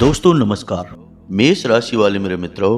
दोस्तों नमस्कार। मेष राशि वाले मेरे मित्रों,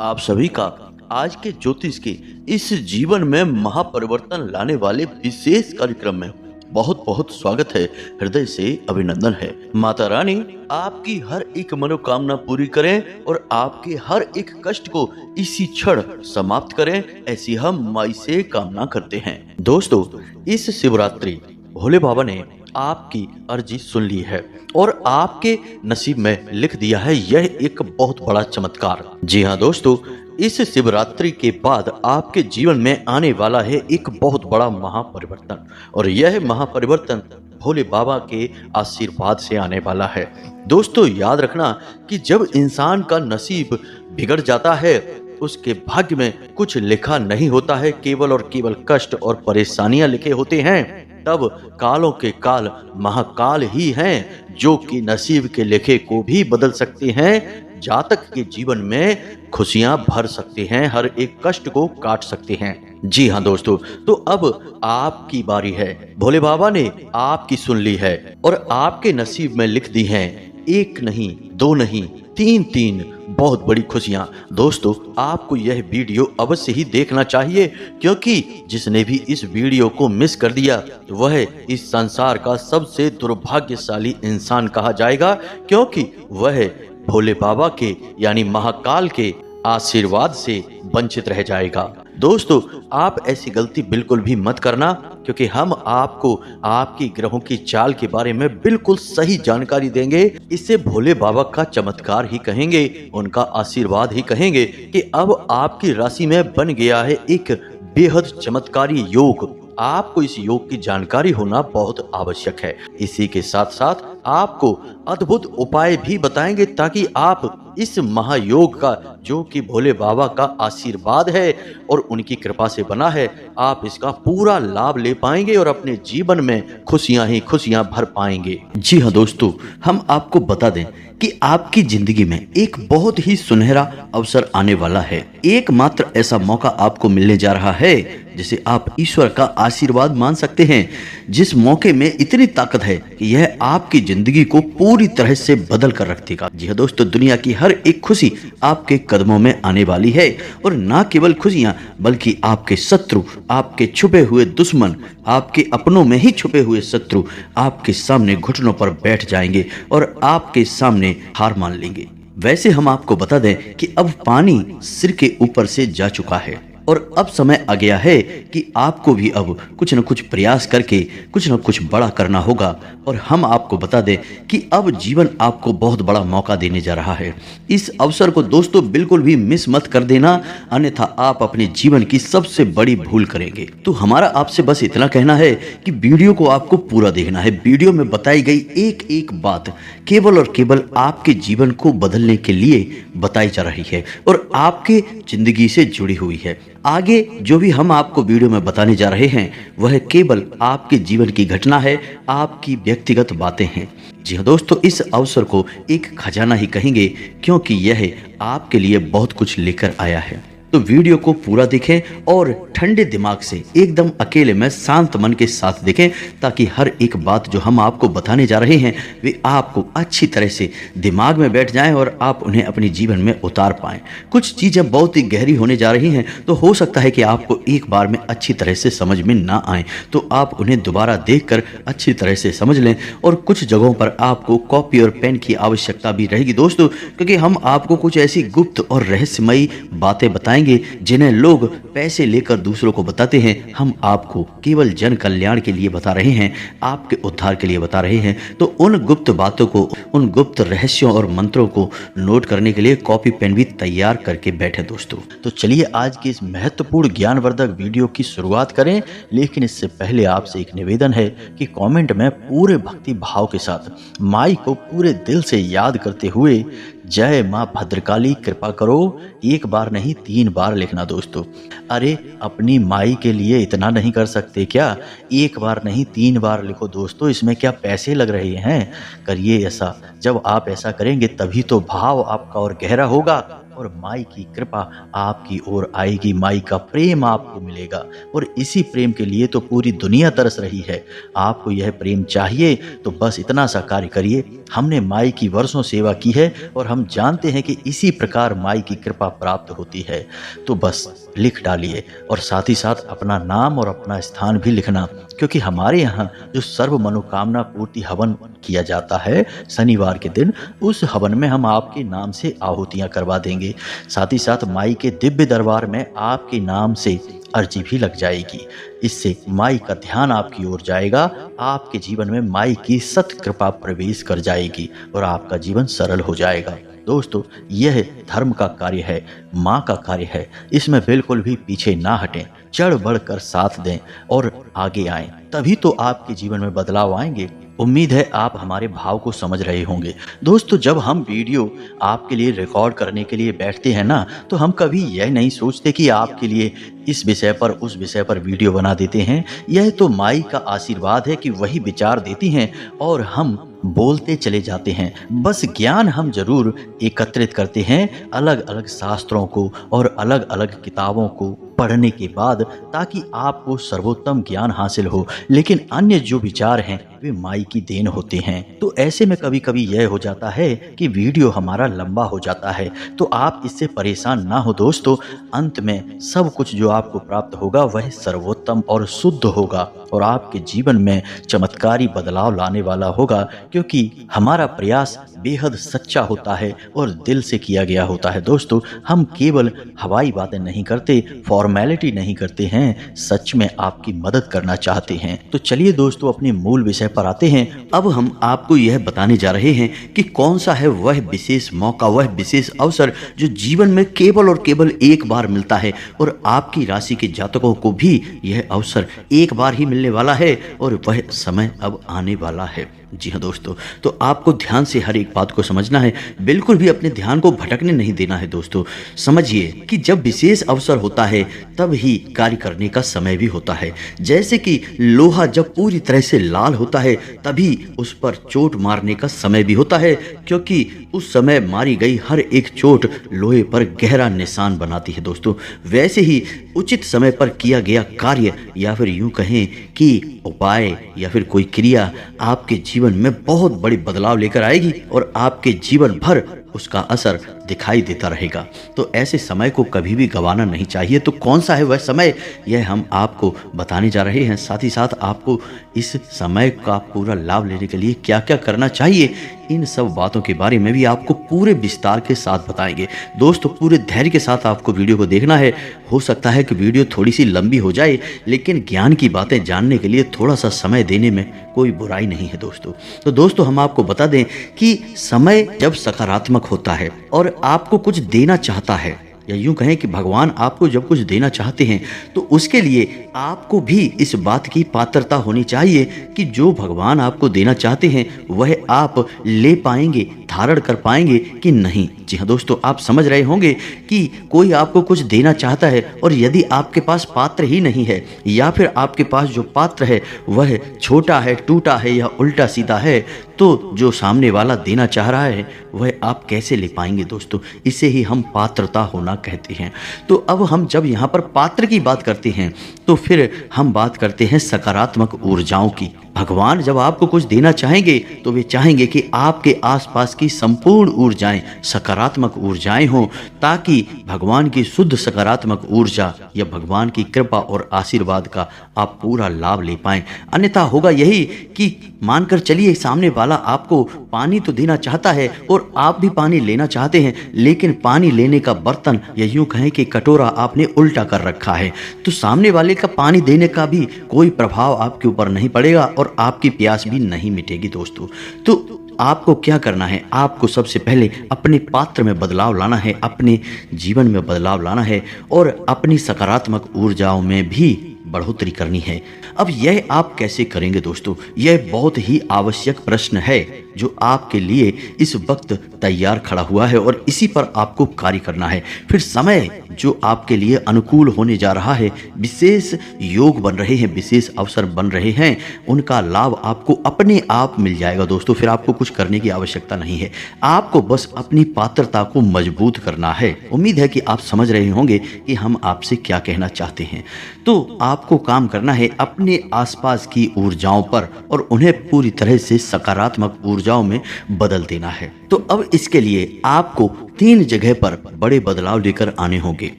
आप सभी का आज के ज्योतिष के इस जीवन में महापरिवर्तन लाने वाले विशेष कार्यक्रम में बहुत बहुत स्वागत है। हृदय से अभिनंदन है। माता रानी आपकी हर एक मनोकामना पूरी करें और आपके हर एक कष्ट को इसी क्षण समाप्त करें, ऐसी हम माई से कामना करते हैं। दोस्तों, इस शिवरात्रि भोले बाबा ने आपकी अर्जी सुन ली है और आपके नसीब में लिख दिया है यह एक बहुत बड़ा चमत्कार। जी हाँ दोस्तों, इस शिवरात्रि के बाद आपके जीवन में आने वाला है एक बहुत बड़ा महापरिवर्तन और यह महापरिवर्तन भोले बाबा के आशीर्वाद से आने वाला है। दोस्तों याद रखना कि जब इंसान का नसीब बिगड़ जाता है, उसके भाग्य में कुछ लिखा नहीं होता है, केवल और केवल कष्ट और परेशानियां लिखे होते हैं। तब कालों के काल महाकाल ही हैं जो कि नसीब के लेखे को भी बदल सकते हैं, जातक के जीवन में खुशियां भर सकते हैं, हर एक कष्ट को काट सकते हैं। जी हाँ दोस्तों, तो अब आपकी बारी है। भोले बाबा ने आपकी सुन ली है और आपके नसीब में लिख दी हैं एक नहीं, दो नहीं, तीन बहुत बड़ी खुशियां। दोस्तों, आपको यह वीडियो अवश्य ही देखना चाहिए, क्योंकि जिसने भी इस वीडियो को मिस कर दिया वह इस संसार का सबसे दुर्भाग्यशाली इंसान कहा जाएगा, क्योंकि वह भोले बाबा के यानी महाकाल के आशीर्वाद से वंचित रह जाएगा। दोस्तों, आप ऐसी गलती बिल्कुल भी मत करना, क्योंकि हम आपको आपकी ग्रहों की चाल के बारे में बिल्कुल सही जानकारी देंगे। इसे भोले बाबा का चमत्कार ही कहेंगे, उनका आशीर्वाद ही कहेंगे कि अब आपकी राशि में बन गया है एक बेहद चमत्कारी योग। आपको इस योग की जानकारी होना बहुत आवश्यक है। इसी के साथ साथ आपको अद्भुत उपाय भी बताएंगे ताकि आप इस महायोग का, जो कि भोले बाबा का आशीर्वाद है और उनकी कृपा से बना है, आप इसका पूरा लाभ ले पाएंगे और अपने जीवन में खुशियां ही खुशियां भर पाएंगे। जी हाँ दोस्तों, हम आपको बता दें कि आपकी जिंदगी में एक बहुत ही सुनहरा अवसर आने वाला है। एकमात्र ऐसा मौका आपको मिलने जा रहा है जिसे आप ईश्वर का आशीर्वाद मान सकते हैं, जिस मौके में इतनी ताकत है कि यह आपकी जिंदगी को पूरी तरह से बदल कर रख देगा। जी हाँ दोस्तों, दुनिया की हर एक खुशी आपके कदमों में आने वाली है और ना केवल खुशियां बल्कि आपके शत्रु, आपके छुपे हुए दुश्मन, आपके अपनों में ही छुपे हुए शत्रु आपके सामने घुटनों पर बैठ जाएंगे और आपके सामने हार मान लेंगे। वैसे हम आपको बता दें कि अब पानी सिर के ऊपर से जा चुका है और अब समय आ गया है कि आपको भी अब कुछ न कुछ प्रयास करके कुछ न कुछ बड़ा करना होगा। और हम आपको बता दें कि अब जीवन आपको बहुत बड़ा मौका देने जा रहा है। इस अवसर को दोस्तों बिल्कुल भी मिस मत कर देना, अन्यथा आप अपने जीवन की सबसे बड़ी भूल करेंगे। तो हमारा आपसे बस इतना कहना है कि वीडियो को आपको पूरा देखना है। वीडियो में बताई गई एक एक बात केवल और केवल आपके जीवन को बदलने के लिए बताई जा रही है और आपके जिंदगी से जुड़ी हुई है। आगे जो भी हम आपको वीडियो में बताने जा रहे हैं वह केवल आपके जीवन की घटना है, आपकी व्यक्तिगत बातें हैं। जी हाँ दोस्तों, इस अवसर को एक खजाना ही कहेंगे, क्योंकि यह आपके लिए बहुत कुछ लेकर आया है। तो वीडियो को पूरा देखें और ठंडे दिमाग से एकदम अकेले में शांत मन के साथ देखें, ताकि हर एक बात जो हम आपको बताने जा रहे हैं वे आपको अच्छी तरह से दिमाग में बैठ जाएं और आप उन्हें अपने जीवन में उतार पाएं। कुछ चीज़ें बहुत ही गहरी होने जा रही हैं, तो हो सकता है कि आपको एक बार में अच्छी तरह से समझ में ना आए, तो आप उन्हें दोबारा देखकर अच्छी तरह से समझ लें। और कुछ जगहों पर आपको कॉपी और पेन की आवश्यकता भी रहेगी दोस्तों, क्योंकि हम आपको कुछ ऐसी गुप्त और रहस्यमयी बातें बताएं जिन्हें लोग पैसे लेकर दूसरों को बताते हैं। हम आपको केवल जन कल्याण के लिए बता रहे हैं, आपके उद्धार के लिए बता रहे हैं। तो उन गुप्त बातों को, उन गुप्त रहस्यों और मंत्रों को नोट करने के लिए कॉपी पेन भी तैयार करके बैठे दोस्तों। तो चलिए आज की इस महत्वपूर्ण ज्ञानवर्धक वीडियो की शुरुआत करें, लेकिन इससे पहले आपसे एक निवेदन है कि कमेंट में पूरे भक्ति भाव के साथ माई को पूरे दिल से याद करते हुए जय माँ भद्रकाली कृपा करो एक बार नहीं 3 बार लिखना दोस्तों। अरे अपनी माई के लिए इतना नहीं कर सकते क्या? एक बार नहीं 3 बार लिखो दोस्तों, इसमें क्या पैसे लग रहे हैं? करिए ऐसा। जब आप ऐसा करेंगे तभी तो भाव आपका और गहरा होगा और माई की कृपा आपकी ओर आएगी, माई का प्रेम आपको मिलेगा और इसी प्रेम के लिए तो पूरी दुनिया तरस रही है। आपको यह प्रेम चाहिए तो बस इतना सा कार्य करिए। हमने माई की वर्षों सेवा की है और हम जानते हैं कि इसी प्रकार माई की कृपा प्राप्त होती है। तो बस लिख डालिए और साथ ही साथ अपना नाम और अपना स्थान भी लिखना, क्योंकि हमारे यहाँ जो सर्व मनोकामना पूर्ति हवन किया जाता है शनिवार के दिन, उस हवन में हम आपके नाम से आहुतियाँ करवा देंगे। साथ ही साथ माई के दिव्य दरबार में आपके नाम से अर्जी भी लग जाएगी। इससे माई का ध्यान आपकी ओर जाएगा, आपके जीवन में माई की सत कृपा प्रवेश कर जाएगी और आपका जीवन सरल हो जाएगा। दोस्तों, यह धर्म का कार्य है, माँ का कार्य है, इसमें बिल्कुल भी पीछे ना हटें, चढ़ बढ़ कर साथ दें और आगे आएं, तभी तो आपके जीवन में बदलाव आएंगे। उम्मीद है आप हमारे भाव को समझ रहे होंगे। दोस्तों, जब हम वीडियो आपके लिए रिकॉर्ड करने के लिए बैठते हैं ना, तो हम कभी यह नहीं सोचते कि आपके लिए इस विषय पर उस विषय पर वीडियो बना देते हैं। यह तो माई का आशीर्वाद है कि वही विचार देती हैं और हम बोलते चले जाते हैं। बस ज्ञान हम जरूर एकत्रित करते हैं अलग अलग शास्त्रों को और अलग अलग किताबों को पढ़ने के बाद, ताकि आपको सर्वोत्तम ज्ञान हासिल हो। लेकिन अन्य जो विचार हैं वे माई की देन होते हैं। तो ऐसे में कभी कभी यह हो जाता है कि वीडियो हमारा लंबा हो जाता है, तो आप इससे परेशान ना हो दोस्तों। अंत में सब कुछ जो आपको प्राप्त होगा वह सर्वोत्तम और शुद्ध होगा और आपके जीवन में चमत्कारी बदलाव लाने वाला होगा, क्योंकि हमारा प्रयास बेहद सच्चा होता है और दिल से किया गया होता है। दोस्तों, हम केवल हवाई बातें नहीं करते, फॉर्मेलिटी नहीं करते हैं, सच में आपकी मदद करना चाहते हैं। तो चलिए दोस्तों, अपने मूल विषय पर आते हैं। अब हम आपको यह बताने जा रहे हैं कि कौन सा है वह विशेष मौका, वह विशेष अवसर जो जीवन में केवल और केवल एक बार मिलता है और आपकी राशि के जातकों को भी यह अवसर एक बार ही मिलने वाला है और वह समय अब आने वाला है। जी हाँ दोस्तों, तो आपको ध्यान से हर एक बात को समझना है, बिल्कुल भी अपने ध्यान को भटकने नहीं देना है। दोस्तों, समझिए कि जब विशेष अवसर होता है तब ही कार्य करने का समय भी होता है। जैसे कि लोहा जब पूरी तरह से लाल होता है तभी उस पर चोट मारने का समय भी होता है, क्योंकि उस समय मारी गई हर एक चोट लोहे पर गहरा निशान बनाती है। दोस्तों, वैसे ही उचित समय पर किया गया कार्य या फिर यूं कहें कि उपाय या फिर कोई क्रिया आपके जीवन में बहुत बड़ी बदलाव लेकर आएगी और आपके जीवन भर उसका असर दिखाई देता रहेगा। तो ऐसे समय को कभी भी गंवाना नहीं चाहिए। तो कौन सा है वह समय, यह हम आपको बताने जा रहे हैं। साथ ही साथ आपको इस समय का पूरा लाभ लेने के लिए क्या क्या करना चाहिए, इन सब बातों के बारे में भी आपको पूरे विस्तार के साथ बताएंगे। दोस्तों, पूरे धैर्य के साथ आपको वीडियो को देखना है। हो सकता है कि वीडियो थोड़ी सी लंबी हो जाए, लेकिन ज्ञान की बातें जानने के लिए थोड़ा सा समय देने में कोई बुराई नहीं है दोस्तों। तो दोस्तों, हम आपको बता दें कि समय जब सकारात्मक होता है और आपको कुछ देना चाहता है, या यूं कहें कि भगवान आपको जब कुछ देना चाहते हैं, तो उसके लिए आपको भी इस बात की पात्रता होनी चाहिए कि जो भगवान आपको देना चाहते हैं वह आप ले पाएंगे, धारण कर पाएंगे कि नहीं। जी हाँ दोस्तों, आप समझ रहे होंगे कि कोई आपको कुछ देना चाहता है और यदि आपके पास पात्र ही नहीं है, या फिर आपके पास जो पात्र है वह छोटा है, टूटा है या उल्टा सीधा है, तो जो सामने वाला देना चाह रहा है वह आप कैसे ले पाएंगे। दोस्तों, इसे ही हम पात्रता होना कहते हैं। तो अब हम जब यहाँ पर पात्र की बात करते हैं तो फिर हम बात करते हैं सकारात्मक ऊर्जाओं की। भगवान जब आपको कुछ देना चाहेंगे तो वे चाहेंगे कि आपके आसपास की संपूर्ण ऊर्जाएं सकारात्मक ऊर्जाएं हों, ताकि भगवान की शुद्ध सकारात्मक ऊर्जा या भगवान की कृपा और आशीर्वाद का आप पूरा लाभ ले पाएं। अन्यथा होगा यही कि मानकर चलिए सामने वाला आपको पानी तो देना चाहता है और आप भी पानी लेना चाहते हैं, लेकिन पानी लेने का बर्तन या यूं कहें कि कटोरा आपने उल्टा कर रखा है, तो सामने वाले का पानी देने का भी कोई प्रभाव आपके ऊपर नहीं पड़ेगा और आपकी प्यास भी नहीं मिटेगी। दोस्तों, तो आपको क्या करना है, आपको सबसे पहले अपने पात्र में बदलाव लाना है, अपने जीवन में बदलाव लाना है और अपनी सकारात्मक ऊर्जाओं में भी बढ़ोतरी करनी है। अब यह आप कैसे करेंगे दोस्तों, यह बहुत ही आवश्यक प्रश्न है। जो आपके लिए इस वक्त तैयार खड़ा हुआ है और इसी पर आपको कार्य करना है। फिर समय जो आपके लिए अनुकूल होने जा रहा है, विशेष योग बन रहे हैं, विशेष अवसर बन रहे हैं, उनका लाभ आपको अपने आप मिल जाएगा दोस्तों। फिर आपको कुछ करने की आवश्यकता नहीं है, आपको बस अपनी पात्रता को मजबूत करना है। उम्मीद है कि आप समझ रहे होंगे कि हम आपसे क्या कहना चाहते हैं। तो आपको काम करना है अपने आसपास की ऊर्जाओं पर और उन्हें पूरी तरह से सकारात्मक ऊर्जाओं में बदल देना है। तो अब इसके लिए आपको 3 जगह पर बड़े बदलाव लेकर आने होंगे।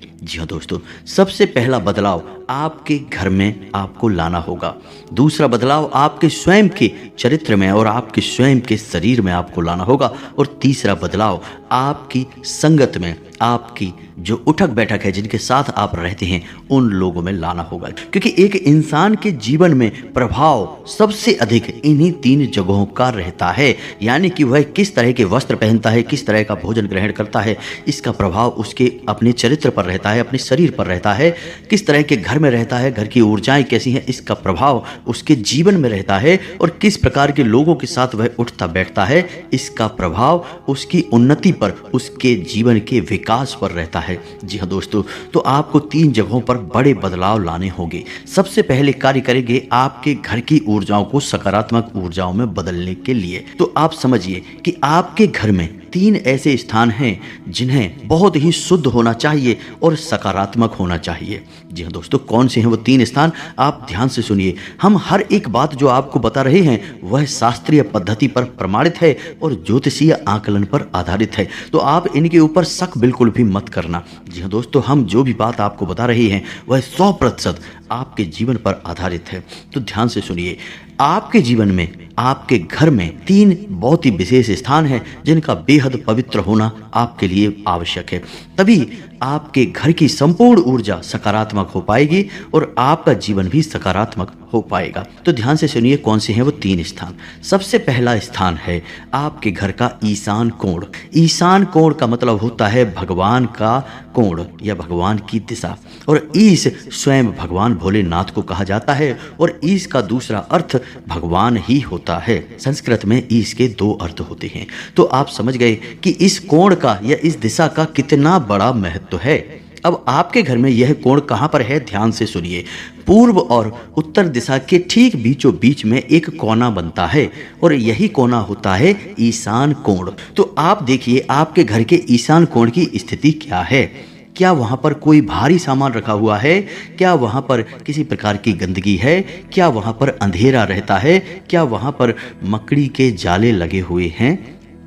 जी हाँ दोस्तों, सबसे पहला बदलाव आपके घर में आपको लाना होगा। दूसरा बदलाव आपके स्वयं के चरित्र में और आपके स्वयं के शरीर में आपको लाना होगा। और तीसरा बदलाव आपकी संगत में, आपकी जो उठक बैठक है, जिनके साथ आप रहते हैं, उन लोगों में लाना होगा। क्योंकि एक इंसान के जीवन में प्रभाव सबसे अधिक इन्हीं 3 जगहों का रहता है। यानी कि वह किस तरह के वस्त्र पहनता है, किस तरह का भोजन ग्रहण करता है, इसका प्रभाव उसके अपने चरित्र पर रहता है, अपने शरीर पर रहता है। किस तरह के घर में रहता है, घर की ऊर्जाएं कैसी हैं, इसका प्रभाव उसके जीवन में रहता है। और किस प्रकार के लोगों के साथ वह उठता बैठता है, इसका प्रभाव उसकी उन्नति पर, उसके जीवन के विकास पर रहता है। जी हाँ दोस्तों, तो आपको 3 जगहों पर बड़े बदलाव लाने होंगे। सबसे पहले कार्य करेंगे आपके घर की ऊर्जाओं को सकारात्मक ऊर्जाओं में बदलने के लिए। तो आप समझिए कि आपके घर में 3 ऐसे स्थान हैं जिन्हें बहुत ही शुद्ध होना चाहिए और सकारात्मक होना चाहिए। जी हाँ दोस्तों, कौन से हैं वो 3 स्थान, आप ध्यान से सुनिए। हम हर एक बात जो आपको बता रहे हैं वह शास्त्रीय पद्धति पर प्रमाणित है और ज्योतिषीय आकलन पर आधारित है। तो आप इनके ऊपर शक बिल्कुल भी मत करना। जी हाँ दोस्तों, हम जो भी बात आपको बता रहे हैं वह 100% आपके जीवन पर आधारित है। तो ध्यान से सुनिए, आपके जीवन में, आपके घर में 3 बहुत ही विशेष स्थान हैं जिनका बेहद पवित्र होना आपके लिए आवश्यक है। तभी आपके घर की संपूर्ण ऊर्जा सकारात्मक हो पाएगी और आपका जीवन भी सकारात्मक हो पाएगा। तो ध्यान से सुनिए कौन से हैं वो 3 स्थान। सबसे पहला स्थान है आपके घर का ईशान कोण। ईशान कोण का मतलब होता है भगवान का कोण या भगवान की दिशा। और ईश स्वयं भगवान भोलेनाथ को कहा जाता है और ईश का दूसरा अर्थ भगवान ही होता है। संस्कृत में ईश के 2 अर्थ होते हैं। तो आप समझ गए कि इस कोण का या इस दिशा का कितना बड़ा महत्व है। अब आपके घर में यह कोण कहाँ पर है, ध्यान से सुनिए। पूर्व और उत्तर दिशा के ठीक बीचों बीच में एक कोना बनता है और यही कोना होता है ईशान कोण। तो आप देखिए आपके घर के ईशान कोण की स्थिति क्या है। क्या वहाँ पर कोई भारी सामान रखा हुआ है? क्या वहाँ पर किसी प्रकार की गंदगी है? क्या वहाँ पर अंधेरा रहता है? क्या वहाँ पर मकड़ी के जाले लगे हुए हैं?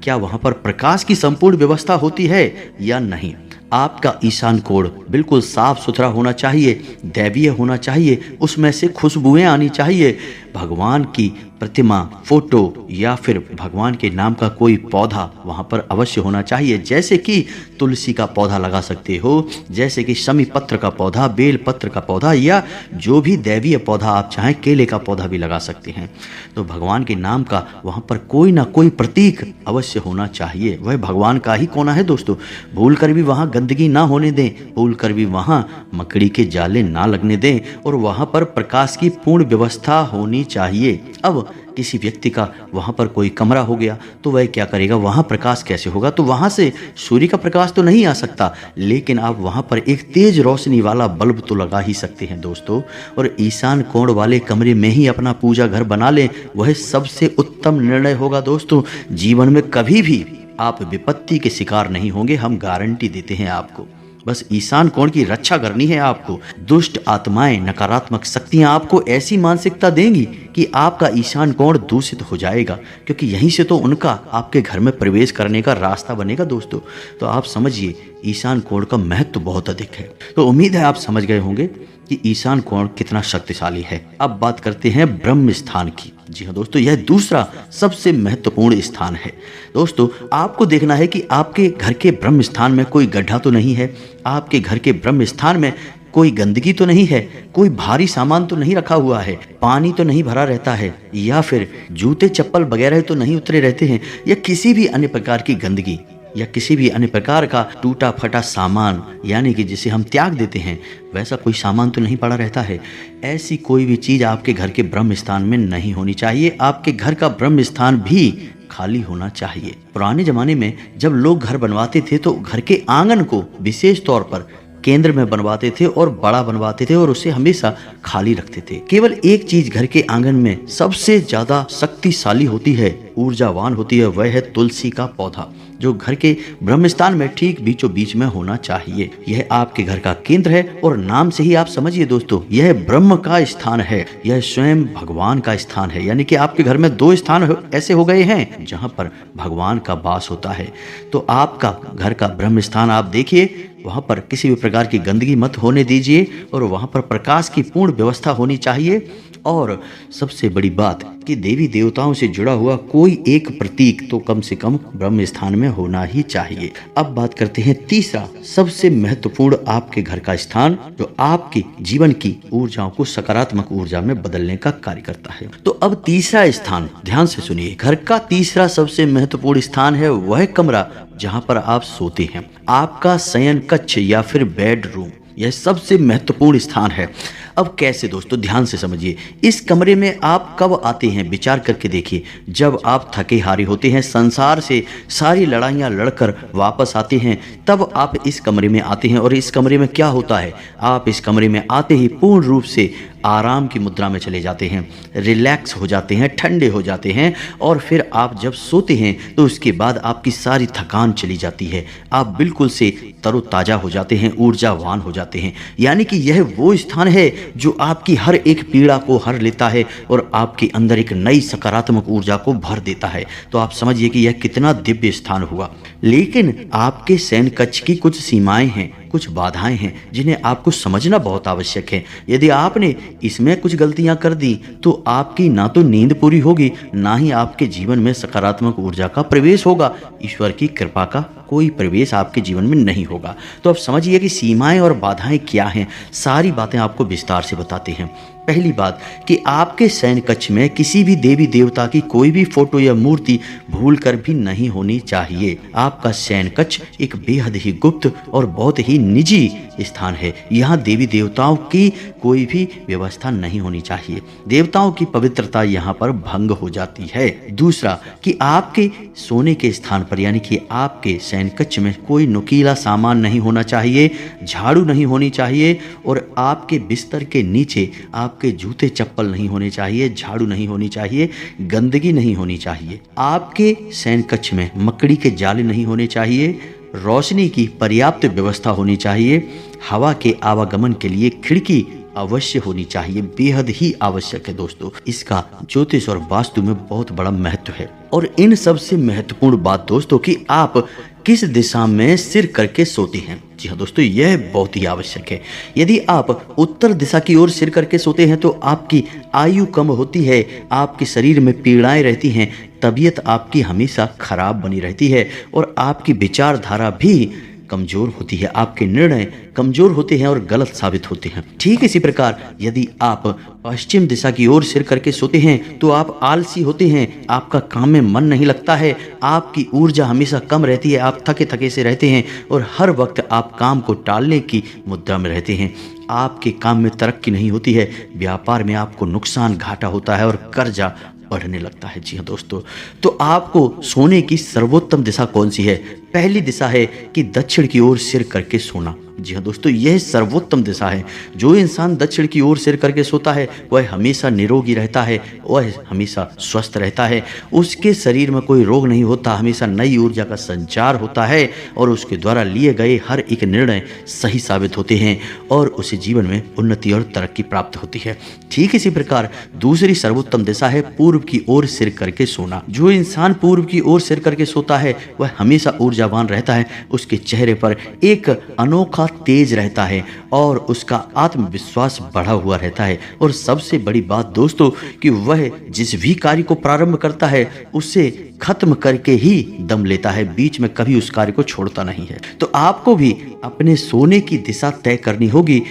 क्या वहाँ पर प्रकाश की संपूर्ण व्यवस्था होती है या नहीं? आपका ईशान कोण बिल्कुल साफ सुथरा होना चाहिए, दैवीय होना चाहिए, उसमें से खुशबुएं आनी चाहिए। भगवान की प्रतिमा, फोटो या फिर भगवान के नाम का कोई पौधा वहाँ पर अवश्य होना चाहिए। जैसे कि तुलसी का पौधा लगा सकते हो, जैसे कि शमी पत्र का पौधा, बेल पत्र का पौधा, या जो भी दैवीय पौधा आप चाहें, केले का पौधा भी लगा सकते हैं। तो भगवान के नाम का वहाँ पर कोई ना कोई प्रतीक अवश्य होना चाहिए। वह भगवान का ही कोना है दोस्तों। भूल कर भी वहाँ गंदगी ना होने दें, भूल कर भी वहाँ मकड़ी के जाले ना लगने दें और वहाँ पर प्रकाश की पूर्ण व्यवस्था होनी चाहिए। अब किसी व्यक्ति का वहाँ पर कोई कमरा हो गया तो वह क्या करेगा, वहाँ प्रकाश कैसे होगा? तो वहाँ से सूर्य का प्रकाश तो नहीं आ सकता, लेकिन आप वहाँ पर एक तेज रोशनी वाला बल्ब तो लगा ही सकते हैं दोस्तों। और ईशान कोण वाले कमरे में ही अपना पूजा घर बना लें, वह सबसे उत्तम निर्णय होगा दोस्तों। जीवन में कभी भी आप विपत्ति के शिकार नहीं होंगे, हम गारंटी देते हैं आपको। बस ईशान कोण की रक्षा करनी है आपको। दुष्ट आत्माएं, नकारात्मक शक्तियां आपको ऐसी मानसिकता देंगी कि आपका ईशान कोण दूषित हो जाएगा, क्योंकि यहीं से तो उनका आपके घर में प्रवेश करने का रास्ता बनेगा दोस्तों। तो आप समझिए ईशान कोण का महत्व बहुत अधिक है। तो उम्मीद है आप समझ गए होंगे कि ईशान कोण कितना शक्तिशाली है। अब बात करते हैं ब्रह्म स्थान की। जी हाँ दोस्तों, यह दूसरा सबसे महत्वपूर्ण स्थान है। दोस्तों आपको देखना है कि आपके घर के ब्रह्म स्थान में कोई गड्ढा तो नहीं है, आपके घर के ब्रह्म स्थान में कोई गंदगी तो नहीं है, कोई भारी सामान तो नहीं रखा हुआ है, पानी तो नहीं भरा रहता है, या फिर जूते चप्पल वगैरह तो नहीं उतरे रहते हैं, या किसी भी अन्य प्रकार की गंदगी या किसी भी अन्य प्रकार का टूटा फटा सामान, यानी कि जिसे हम त्याग देते हैं, वैसा कोई सामान तो नहीं पड़ा रहता है। ऐसी कोई भी चीज़ आपके घर के ब्रह्म स्थान में नहीं होनी चाहिए। आपके घर का ब्रह्म स्थान भी खाली होना चाहिए। पुराने जमाने में जब लोग घर बनवाते थे तो घर के आंगन को विशेष तौर पर केंद्र में बनवाते थे और बड़ा बनवाते थे और उसे हमेशा खाली रखते थे। केवल एक चीज घर के आंगन में सबसे ज्यादा शक्तिशाली होती है, ऊर्जावान होती है, वह है तुलसी का पौधा, जो घर के ब्रह्मस्थान में ठीक बीचों बीच में होना चाहिए। यह आपके घर का केंद्र है और नाम से ही आप समझिए दोस्तों, यह ब्रह्म का स्थान है, यह स्वयं भगवान का स्थान है। यानी कि आपके घर में दो स्थान ऐसे हो गए हैं जहां पर भगवान का वास होता है। तो आपका घर का ब्रह्म स्थान आप देखिए, वहां पर किसी भी प्रकार की गंदगी मत होने दीजिए और वहां पर प्रकाश की पूर्ण व्यवस्था होनी चाहिए। और सबसे बड़ी बात कि देवी देवताओं से जुड़ा हुआ कोई एक प्रतीक तो कम से कम ब्रह्म स्थान में होना ही चाहिए। अब बात करते हैं तीसरा सबसे महत्वपूर्ण आपके घर का स्थान, जो आपके जीवन की ऊर्जाओं को सकारात्मक ऊर्जा में बदलने का कार्य करता है। तो अब तीसरा स्थान, ध्यान से सुनिए, घर का तीसरा सबसे महत्वपूर्ण स्थान है वह कमरा जहां पर आप सोते हैं, आपका शयन कक्ष या फिर बेडरूम। यह सबसे महत्वपूर्ण स्थान है। अब कैसे दोस्तों, ध्यान से समझिए। इस कमरे में आप कब आते हैं, विचार करके देखिए। जब आप थके हारे होते हैं, संसार से सारी लड़ाइयाँ लड़कर वापस आते हैं, तब आप इस कमरे में आते हैं। और इस कमरे में क्या होता है, आप इस कमरे में आते ही पूर्ण रूप से आराम की मुद्रा में चले जाते हैं, रिलैक्स हो जाते हैं, ठंडे हो जाते हैं। और फिर आप जब सोते हैं तो उसके बाद आपकी सारी थकान चली जाती है, आप बिल्कुल से तरोताज़ा हो जाते हैं, ऊर्जावान हो जाते हैं। यानी कि यह वो स्थान है जो आपकी हर एक पीड़ा को हर लेता है और आपके अंदर एक नई सकारात्मक ऊर्जा को भर देता है। तो आप समझिए कि यह कितना दिव्य स्थान हुआ। लेकिन आपके शयन कक्ष की कुछ सीमाएं हैं, कुछ बाधाएं हैं जिन्हें आपको समझना बहुत आवश्यक है। यदि आपने इसमें कुछ गलतियां कर दी तो आपकी ना तो नींद पूरी होगी, ना ही आपके जीवन में सकारात्मक ऊर्जा का प्रवेश होगा। ईश्वर की कृपा का कोई प्रवेश आपके जीवन में नहीं होगा। तो अब समझिए कि सीमाएं और बाधाएं क्या हैं, सारी बातें आपको विस्तार से बताते हैं। पहली बात कि आपके शयन कक्ष में किसी भी देवी देवता की कोई भी फोटो या मूर्ति भूल कर भी नहीं होनी चाहिए। आपका शयन कक्ष एक बेहद ही गुप्त और बहुत ही निजी स्थान है। यहाँ देवी देवताओं की कोई भी व्यवस्था नहीं होनी चाहिए, देवताओं की पवित्रता यहाँ पर भंग हो जाती है। दूसरा कि आपके सोने के स्थान पर यानी कि आपके शयन कक्ष में कोई नुकीला सामान नहीं होना चाहिए, झाड़ू नहीं होनी चाहिए और आपके बिस्तर के नीचे आपके जूते चप्पल नहीं होने चाहिए, झाड़ू नहीं होनी चाहिए, गंदगी नहीं होनी चाहिए। आपके शयन कक्ष में मकड़ी के जाले नहीं होने चाहिए, रोशनी की पर्याप्त व्यवस्था होनी चाहिए, हवा के आवागमन के लिए खिड़की अवश्य होनी चाहिए, बेहद ही आवश्यक है दोस्तों। इसका ज्योतिष और वास्तु में बहुत बड़ा महत्व है। और इन सबसे महत्वपूर्ण बात दोस्तों कि आप किस दिशा में सिर करके सोते हैं। जी हाँ दोस्तों, यह बहुत ही आवश्यक है। यदि आप उत्तर दिशा की ओर सिर करके सोते हैं तो आपकी आयु कम होती है, आपके शरीर में पीड़ाएं रहती हैं, तबीयत आपकी हमेशा खराब बनी रहती है और आपकी विचारधारा भी कमजोर होती है, आपके निर्णय कमजोर होते हैं और गलत साबित होते हैं। ठीक इसी प्रकार यदि आप पश्चिम दिशा की ओर सिर करके सोते हैं तो आप आलसी होते हैं, आपका काम में मन नहीं लगता है, आपकी ऊर्जा हमेशा कम रहती है, आप थके थके से रहते हैं और हर वक्त आप काम को टालने की मुद्रा में रहते हैं। आपके काम में तरक्की नहीं होती है, व्यापार में आपको नुकसान घाटा होता है और कर्जा बढ़ने लगता है। जी हाँ दोस्तों, तो आपको सोने की सर्वोत्तम दिशा कौन सी है? पहली दिशा है कि दक्षिण की ओर सिर करके सोना। जी हाँ दोस्तों, यह सर्वोत्तम दिशा है। जो इंसान दक्षिण की ओर सिर करके सोता है वह हमेशा निरोगी रहता है, वह हमेशा स्वस्थ रहता है, उसके शरीर में कोई रोग नहीं होता, हमेशा नई ऊर्जा का संचार होता है और उसके द्वारा लिए गए हर एक निर्णय सही साबित होते हैं और उसे जीवन में उन्नति और तरक्की प्राप्त होती है। ठीक इसी प्रकार दूसरी सर्वोत्तम दिशा है पूर्व की ओर सिर करके सोना। जो इंसान पूर्व की ओर सिर करके सोता है वह हमेशा ऊर्जावान रहता है, उसके चेहरे पर एक अनोखा तेज रहता है और उसका आत्मविश्वास बढ़ा हुआ रहता है। और सबसे बड़ी बात दोस्तों कि वह जिस भी कार्य को प्रारंभ करता है उसे खत्म करके ही दम लेता है, बीच में कभी उस कार्य को छोड़ता नहीं है। तो आपको भी अपने सोने की दिशा तय करनी होगी।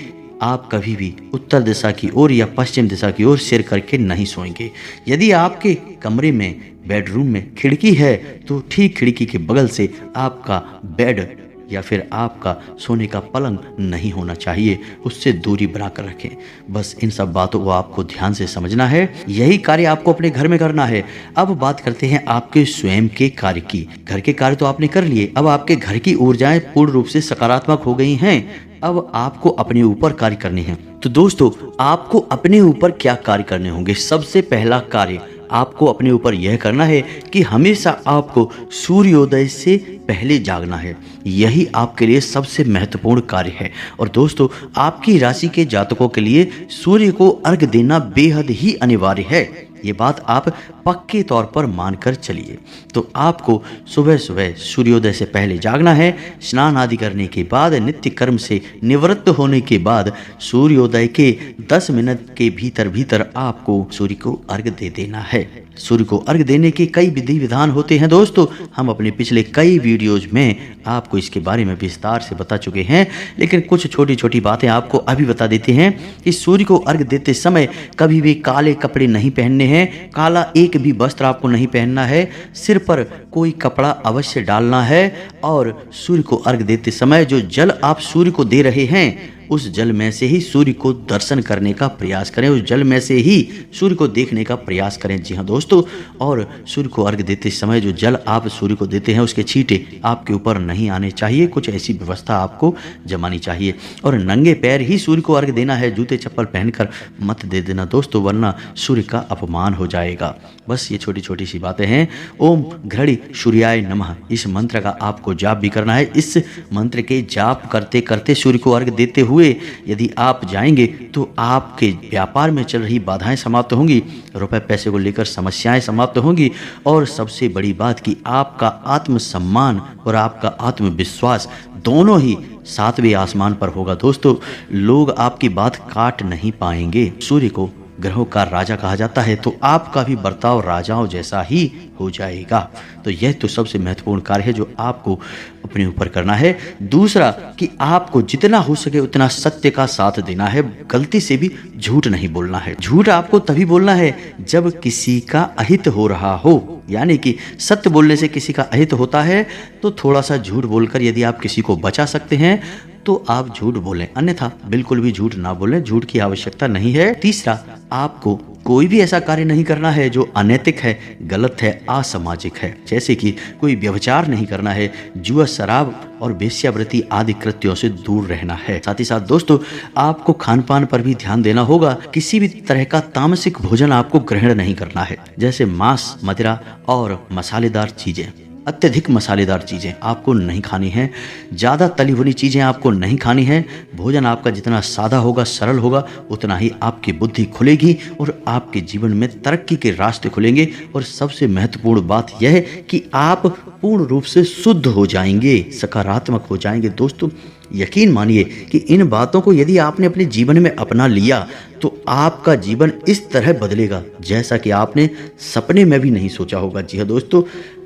आप कभी भी उत्तर दिशा की ओर या पश्चिम दिशा की ओर सिर करके नहीं सोएंगे। यदि आपके कमरे में बेडरूम में खिड़की है तो ठीक खिड़की के बगल से आपका बेड या फिर आपका सोने का पलंग नहीं होना चाहिए, उससे दूरी बनाकर रखें। बस इन सब बातों को आपको ध्यान से समझना है, यही कार्य आपको अपने घर में करना है। अब बात करते हैं आपके स्वयं के कार्य की। घर के कार्य तो आपने कर लिए, अब आपके घर की ऊर्जाएं पूर्ण रूप से सकारात्मक हो गई हैं। अब आपको अपने ऊपर कार्य करने हैं। तो दोस्तों, आपको अपने ऊपर क्या कार्य करने होंगे? सबसे पहला कार्य आपको अपने ऊपर यह करना है कि हमेशा आपको सूर्योदय से पहले जागना है। यही आपके लिए सबसे महत्वपूर्ण कार्य है। और दोस्तों, आपकी राशि के जातकों के लिए सूर्य को अर्घ देना बेहद ही अनिवार्य है। ये बात आप पक्के तौर पर मानकर चलिए। तो आपको सुबह सुबह सूर्योदय से पहले जागना है। स्नान आदि करने के बाद, नित्य कर्म से निवृत्त होने के बाद, सूर्योदय के 10 मिनट के भीतर भीतर आपको सूर्य को अर्घ दे देना है। सूर्य को अर्घ देने के कई विधि विधान होते हैं दोस्तों, हम अपने पिछले कई वीडियोज में आपको इसके बारे में विस्तार से बता चुके हैं, लेकिन कुछ छोटी छोटी बातें आपको अभी बता देते हैं कि सूर्य को अर्घ देते समय कभी भी काले कपड़े नहीं पहनने हैं, काला एक भी वस्त्र आपको नहीं पहनना है, सिर पर कोई कपड़ा अवश्य डालना है। और सूर्य को अर्घ देते समय जो जल आप सूर्य को दे रहे हैं, उस जल में से ही सूर्य को दर्शन करने का प्रयास करें, उस जल में से ही सूर्य को देखने का प्रयास करें। जी हाँ दोस्तों, और सूर्य को अर्घ देते समय जो जल आप सूर्य को देते हैं, उसके छींटे आपके ऊपर नहीं आने चाहिए। कुछ ऐसी व्यवस्था आपको जमानी चाहिए। और नंगे पैर ही सूर्य को अर्घ देना है, जूते चप्पल पहनकर मत दे देना दोस्तों, वरना सूर्य का अपमान हो जाएगा। बस ये छोटी छोटी सी बातें हैं। ओम घृणी सूर्याय नमः, इस मंत्र का आपको जाप भी करना है। इस मंत्र के जाप करते करते सूर्य को अर्घ देते हुए यदि आप जाएंगे तो आपके व्यापार में चल रही बाधाएं समाप्त होंगी, रुपए पैसे को लेकर समस्याएं समाप्त होंगी, और सबसे बड़ी बात कि आपका आत्मसम्मान और आपका आत्मविश्वास दोनों ही 7वें आसमान पर होगा दोस्तों। लोग आपकी बात काट नहीं पाएंगे। सूर्य को ग्रहों का राजा कहा जाता है, तो आपका भी बर्ताव राजाओं जैसा ही हो जाएगा। तो यह तो सबसे महत्वपूर्ण कार्य है जो आपको अपने ऊपर करना है। दूसरा कि आपको जितना हो सके उतना सत्य का साथ देना है, गलती से भी झूठ नहीं बोलना है। झूठ आपको तभी बोलना है जब किसी का अहित हो रहा हो, यानी कि सत्य बोलने से किसी का अहित होता है तो थोड़ा सा झूठ बोलकर यदि आप किसी को बचा सकते हैं तो आप झूठ बोलें, अन्यथा बिल्कुल भी झूठ ना बोलें, झूठ की आवश्यकता नहीं है। तीसरा, आपको कोई भी ऐसा कार्य नहीं करना है जो अनैतिक है, गलत है, असामाजिक है। जैसे कि कोई व्यभिचार नहीं करना है, जुआ, शराब और वेश्यावृत्ति आदि कृत्यों से दूर रहना है। साथ ही साथ दोस्तों, आपको खान पान पर भी ध्यान देना होगा। किसी भी तरह का तामसिक भोजन आपको ग्रहण नहीं करना है, जैसे मांस, मदिरा और मसालेदार चीजें। अत्यधिक मसालेदार चीज़ें आपको नहीं खानी है, ज़्यादा तली भुनी चीज़ें आपको नहीं खानी है। भोजन आपका जितना सादा होगा, सरल होगा, उतना ही आपकी बुद्धि खुलेगी और आपके जीवन में तरक्की के रास्ते खुलेंगे। और सबसे महत्वपूर्ण बात यह है कि आप पूर्ण रूप से शुद्ध हो जाएंगे, सकारात्मक हो जाएंगे। दोस्तों, यकीन मानिए कि इन बातों को यदि आपने अपने जीवन में अपना लिया तो आपका जीवन इस तरह बदलेगा जैसा कि आपने सपने में भी नहीं सोचा होगा। जी हाँ दोस्तों,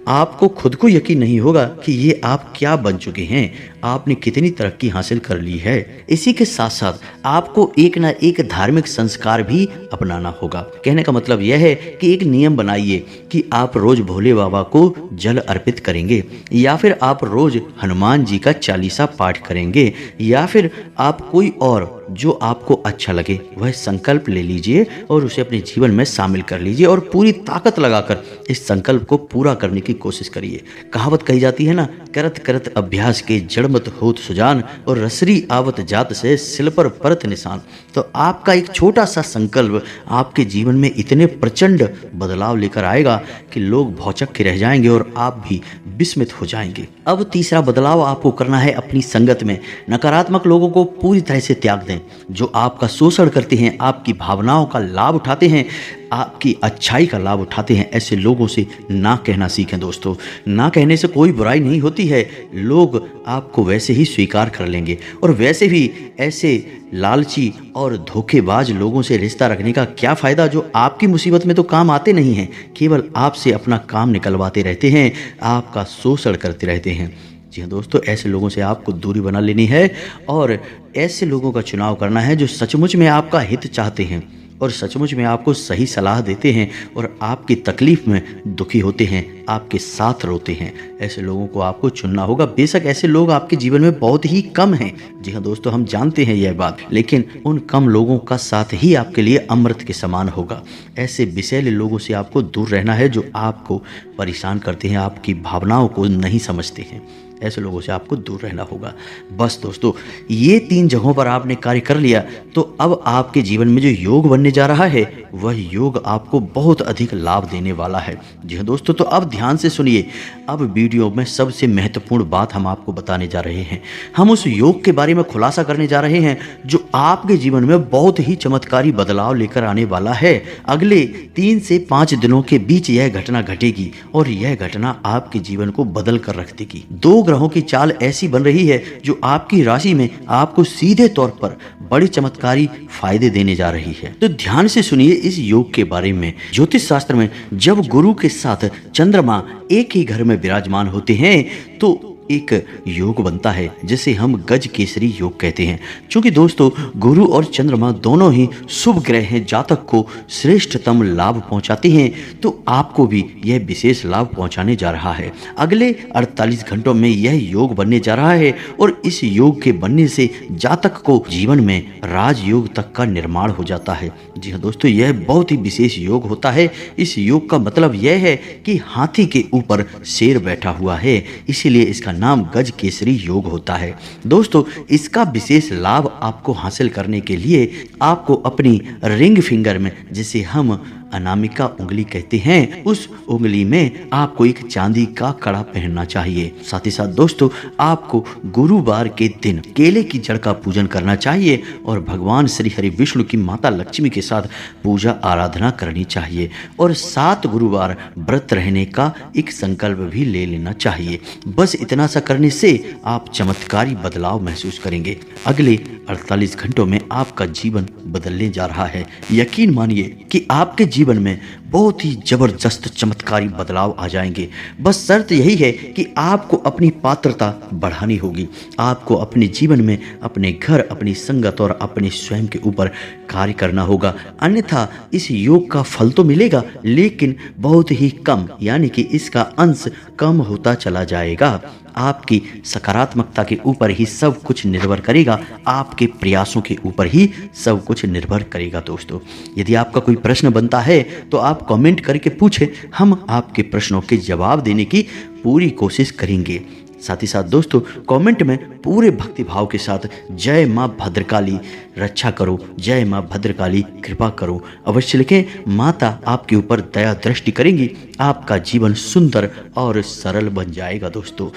आपको खुद को यकीन नहीं होगा कि ये आप क्या बन चुके हैं, आपने कितनी तरक्की हासिल कर ली है। इसी के साथ साथ आपको एक ना एक धार्मिक संस्कार भी अपनाना होगा। कहने का मतलब यह है कि एक नियम बनाइए कि आप रोज भोले बाबा को जल अर्पित करेंगे, या फिर आप रोज हनुमान जी का चालीसा पाठ करेंगे, या फिर आप कोई और जो आपको अच्छा लगे वह संकल्प ले लीजिए और उसे अपने जीवन में शामिल कर लीजिए और पूरी ताकत लगाकर इस संकल्प को पूरा करने की कोशिश करिए। कहावत कही जाती है ना, करत करत अभ्यास के जड़मत होत सुजान और रसरी आवत जात से सिल पर परत निशान। तो आपका एक छोटा सा संकल्प आपके जीवन में इतने प्रचंड बदलाव लेकर आएगा कि लोग भौचक के रह जाएंगे और आप भी विस्मित हो जाएंगे। अब तीसरा बदलाव आपको करना है अपनी संगत में। नकारात्मक लोगों को पूरी तरह से त्याग दें, जो आपका शोषण करते हैं, आपकी भावनाओं का लाभ उठाते हैं, आपकी अच्छाई का लाभ उठाते हैं। ऐसे लोगों से ना कहना सीखें दोस्तों। ना कहने से कोई बुराई नहीं होती है, लोग आपको वैसे ही स्वीकार कर लेंगे। और वैसे भी ऐसे लालची और धोखेबाज लोगों से रिश्ता रखने का क्या फ़ायदा, जो आपकी मुसीबत में तो काम आते नहीं हैं, केवल आपसे अपना काम निकलवाते रहते हैं, आपका शोषण करते रहते हैं। जी हाँ दोस्तों, ऐसे लोगों से आपको दूरी बना लेनी है और ऐसे लोगों का चुनाव करना है जो सचमुच में आपका हित चाहते हैं। और सचमुच में आपको सही सलाह देते हैं और आपकी तकलीफ में दुखी होते हैं, आपके साथ रोते हैं। ऐसे लोगों को आपको चुनना होगा। बेशक ऐसे लोग आपके जीवन में बहुत ही कम हैं, जी हाँ दोस्तों, हम जानते हैं यह बात, लेकिन उन कम लोगों का साथ ही आपके लिए अमृत के समान होगा। ऐसे विषैले लोगों से आपको दूर रहना है जो आपको परेशान करते हैं, आपकी भावनाओं को नहीं समझते हैं। ऐसे लोगों से आपको दूर रहना होगा। बस दोस्तों, ये 3 जगहों पर आपने कार्य कर लिया तो अब आपके जीवन में जो योग बनने जा रहा है वह योग आपको बहुत अधिक लाभ देने वाला है। जी हाँ दोस्तों, तो अब ध्यान से सुनिए। अब वीडियो में सबसे महत्वपूर्ण बात हम आपको बताने जा रहे हैं। हम उस योग के बारे में खुलासा करने जा रहे हैं जो आपके जीवन में बहुत ही चमत्कारी बदलाव लेकर आने वाला है। अगले 3 से 5 दिनों के बीच यह घटना घटेगी और यह घटना आपके जीवन को बदल कर रख देगी। 2 ग्रहों की चाल ऐसी बन रही है जो आपकी राशि में आपको सीधे तौर पर बड़ी चमत्कारी फायदे देने जा रही है। तो ध्यान से सुनिए इस योग के बारे में। ज्योतिष शास्त्र में जब गुरु के साथ चंद्रमा एक ही घर में विराजमान होते हैं तो एक योग बनता है जिसे हम गज केसरी योग कहते हैं। क्योंकि दोस्तों, गुरु और चंद्रमा दोनों ही शुभ ग्रह हैं, जातक को श्रेष्ठतम लाभ पहुंचाते हैं, तो आपको भी यह विशेष लाभ पहुंचाने जा रहा है। अगले 48 घंटों में यह योग बनने जा रहा है और इस योग के बनने से जातक को जीवन में राजयोग तक का निर्माण हो जाता है। जी हाँ दोस्तों, यह बहुत ही विशेष योग होता है। इस योग का मतलब यह है कि हाथी के ऊपर शेर बैठा हुआ है, इसीलिए इसका नाम गज केसरी योग होता है। दोस्तों, इसका विशेष लाभ आपको हासिल करने के लिए आपको अपनी रिंग फिंगर में, जिसे हम अनामिका उंगली कहते हैं, उस उंगली में आपको एक चांदी का कड़ा पहनना चाहिए। साथ ही साथ दोस्तों, आपको गुरुवार के दिन केले की जड़ का पूजन करना चाहिए और भगवान श्री हरि विष्णु की माता लक्ष्मी के साथ पूजा आराधना करनी चाहिए और 7 गुरुवार व्रत रहने का एक संकल्प भी ले लेना चाहिए। बस इतना सा करने से आप चमत्कारी बदलाव महसूस करेंगे। अगले 48 घंटों में आपका जीवन बदलने जा रहा है। यकीन मानिए कि आपके जीवन में बहुत ही जबरदस्त चमत्कारी बदलाव आ जाएंगे। बस शर्त यही है कि आपको अपनी पात्रता बढ़ानी होगी। आपको अपने जीवन में अपने घर, अपनी संगत और अपने स्वयं के ऊपर कार्य करना होगा। अन्यथा इस योग का फल तो मिलेगा लेकिन बहुत ही कम, यानी कि इसका अंश कम होता चला जाएगा। आपकी सकारात्मकता के ऊपर ही सब कुछ निर्भर करेगा, आपके प्रयासों के ऊपर ही सब कुछ निर्भर करेगा। दोस्तों, यदि आपका कोई प्रश्न बनता है तो आप कमेंट करके पूछें, हम आपके प्रश्नों के जवाब देने की पूरी कोशिश करेंगे। साथ ही साथ दोस्तों, कमेंट में पूरे भक्तिभाव के साथ जय माँ भद्रकाली रक्षा करो, जय माँ भद्रकाली कृपा करो अवश्य लिखें। माता आपके ऊपर दया दृष्टि करेंगी, आपका जीवन सुंदर और सरल बन जाएगा। दोस्तों,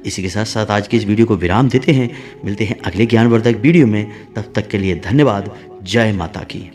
इसी के साथ साथ आज के इस वीडियो को विराम देते हैं। मिलते हैं अगले ज्ञानवर्धक वीडियो में, तब तक के लिए धन्यवाद। जय माता की।